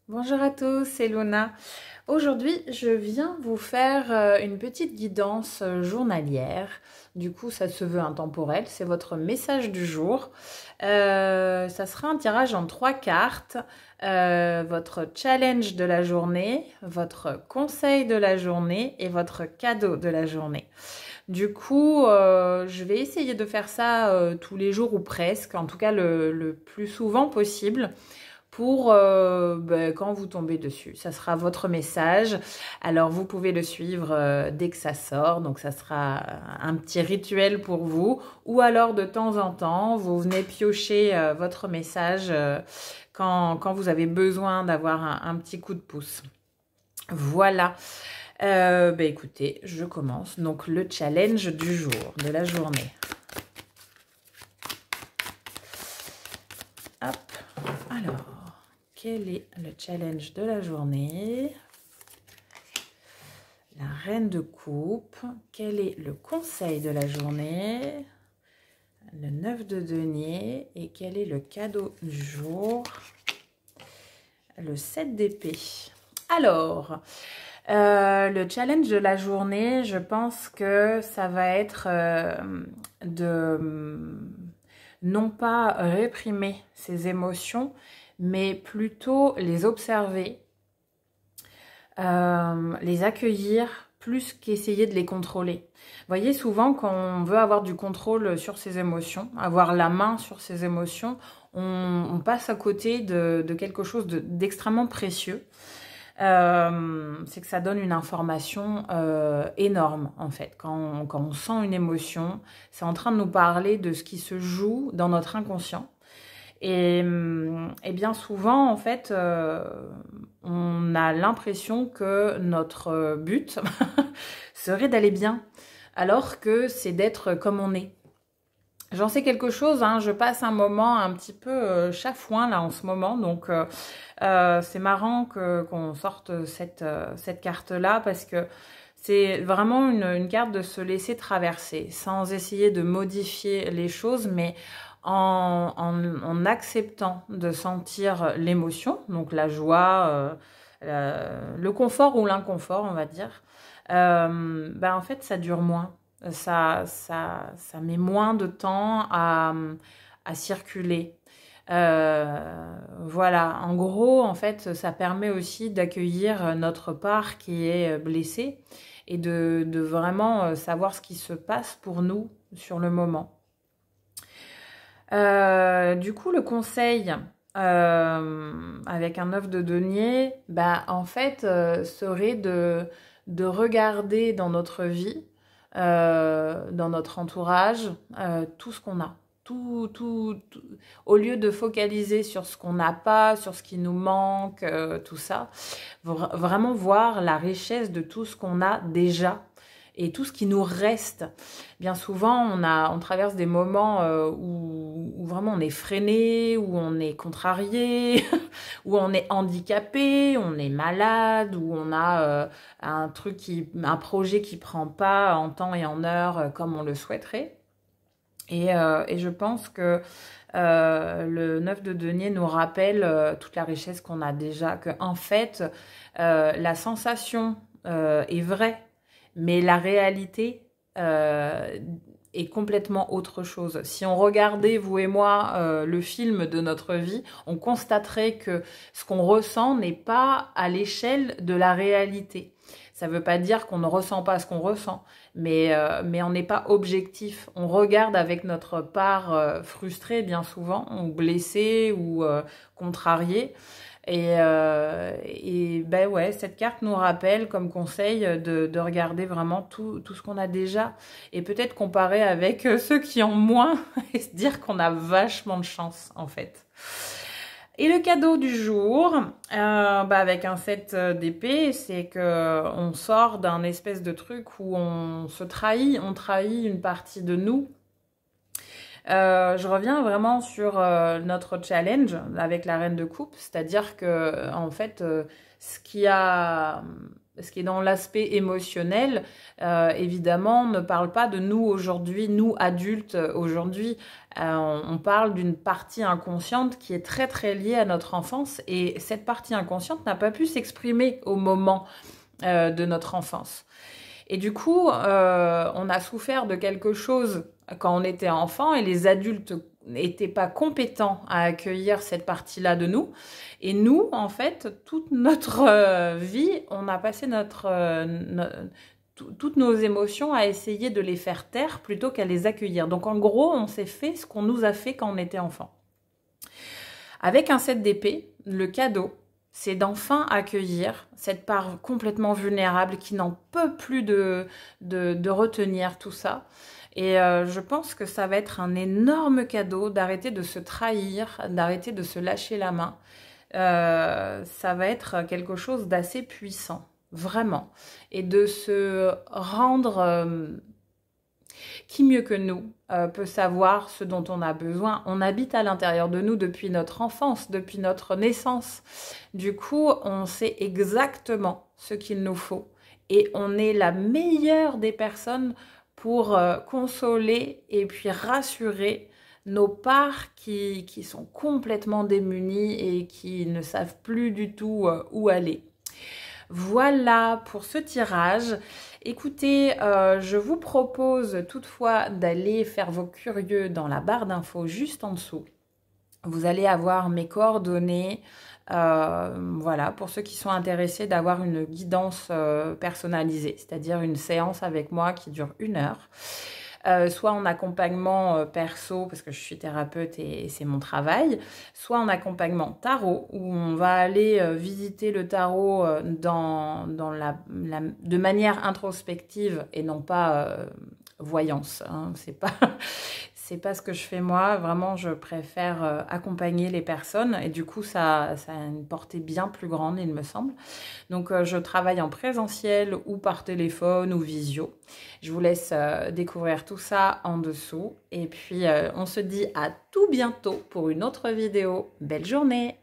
Bonjour à tous, c'est Luna. Aujourd'hui, je viens vous faire une petite guidance journalière. Du coup, ça se veut intemporel, c'est votre message du jour. Ça sera un tirage en 3 cartes. Votre challenge de la journée, votre conseil de la journée et votre cadeau de la journée. Du coup, je vais essayer de faire ça tous les jours ou presque, en tout cas le plus souvent possible pour quand vous tombez dessus. Ça sera votre message. Alors, vous pouvez le suivre dès que ça sort. Donc, ça sera un petit rituel pour vous. Ou alors, de temps en temps, vous venez piocher votre message quand vous avez besoin d'avoir un petit coup de pouce. Voilà. Écoutez, je commence. Donc, le challenge du jour, de la journée. Hop. Alors, quel est le challenge de la journée? La reine de coupe. Quel est le conseil de la journée? Le 9 de denier. Et quel est le cadeau du jour? Le 7 d'épée. Alors, le challenge de la journée, je pense que ça va être de non pas réprimer ses émotions, mais plutôt les observer, les accueillir, plus qu'essayer de les contrôler. Vous voyez, souvent, quand on veut avoir du contrôle sur ses émotions, avoir la main sur ses émotions, on passe à côté de quelque chose d'extrêmement précieux. C'est que ça donne une information énorme, en fait. Quand on sent une émotion, c'est en train de nous parler de ce qui se joue dans notre inconscient. Et bien souvent, en fait, on a l'impression que notre but serait d'aller bien, alors que c'est d'être comme on est. J'en sais quelque chose, hein, je passe un moment un petit peu chafouin là en ce moment, donc c'est marrant qu'on sorte cette carte-là parce que c'est vraiment une carte de se laisser traverser, sans essayer de modifier les choses, mais en acceptant de sentir l'émotion, donc la joie, le confort ou l'inconfort, on va dire. En fait, ça dure moins. Ça met moins de temps à circuler. Voilà, en gros, en fait, ça permet aussi d'accueillir notre part qui est blessée et de vraiment savoir ce qui se passe pour nous sur le moment. Du coup, le conseil avec un 9 de denier, en fait, serait de regarder dans notre vie, dans notre entourage, tout ce qu'on a. Tout, au lieu de focaliser sur ce qu'on n'a pas, sur ce qui nous manque, tout ça, vraiment voir la richesse de tout ce qu'on a déjà et tout ce qui nous reste. Bien souvent, on traverse des moments où vraiment on est freiné, où on est contrarié, où on est handicapé, on est malade, où on a un projet qui prend pas en temps et en heure comme on le souhaiterait. Et je pense que le 9 de denier nous rappelle toute la richesse qu'on a déjà, que en fait, la sensation est vraie, mais la réalité est complètement autre chose. Si on regardait, vous et moi, le film de notre vie, on constaterait que ce qu'on ressent n'est pas à l'échelle de la réalité. Ça ne veut pas dire qu'on ne ressent pas ce qu'on ressent, mais on n'est pas objectif. On regarde avec notre part frustrée bien souvent, ou blessée, ou contrariée. Et ouais, cette carte nous rappelle comme conseil de regarder vraiment tout ce qu'on a déjà. Et peut-être comparer avec ceux qui ont moins et se dire qu'on a vachement de chance en fait. Et le cadeau du jour, avec un 7 d'épée, c'est que on sort d'un espèce de truc où on se trahit, on trahit une partie de nous. Je reviens vraiment sur notre challenge avec la reine de coupe, c'est-à-dire que en fait, ce qui a ce qui est dans l'aspect émotionnel, évidemment, ne parle pas de nous aujourd'hui, nous adultes aujourd'hui. On parle d'une partie inconsciente qui est très très liée à notre enfance, et cette partie inconsciente n'a pas pu s'exprimer au moment de notre enfance. Et du coup, on a souffert de quelque chose quand on était enfant, et les adultes n'étaient pas compétents à accueillir cette partie-là de nous. Et nous, en fait, toute notre vie, on a passé toutes nos émotions à essayer de les faire taire plutôt qu'à les accueillir. Donc en gros, on s'est fait ce qu'on nous a fait quand on était enfant. Avec un 7 d'épée, le cadeau, c'est d'enfin accueillir cette part complètement vulnérable qui n'en peut plus de retenir tout ça. Et je pense que ça va être un énorme cadeau d'arrêter de se trahir, d'arrêter de se lâcher la main. Ça va être quelque chose d'assez puissant, vraiment. Et de se rendre... qui mieux que nous peut savoir ce dont on a besoin? On habite à l'intérieur de nous depuis notre enfance, depuis notre naissance. Du coup, on sait exactement ce qu'il nous faut. Et on est la meilleure des personnes pour consoler et puis rassurer nos parts qui sont complètement démunies et qui ne savent plus du tout où aller. Voilà pour ce tirage. Écoutez, je vous propose toutefois d'aller faire vos curieux dans la barre d'infos juste en dessous. Vous allez avoir mes coordonnées. Voilà, pour ceux qui sont intéressés d'avoir une guidance personnalisée, c'est-à-dire une séance avec moi qui dure 1 heure. Soit en accompagnement perso, parce que je suis thérapeute et c'est mon travail, soit en accompagnement tarot, où on va aller visiter le tarot de manière introspective et non pas voyance. Hein, c'est pas ce que je fais moi. Vraiment, je préfère accompagner les personnes, et du coup, ça a une portée bien plus grande, il me semble. Donc, je travaille en présentiel ou par téléphone ou visio. Je vous laisse découvrir tout ça en dessous. Et puis, on se dit à tout bientôt pour une autre vidéo. Belle journée!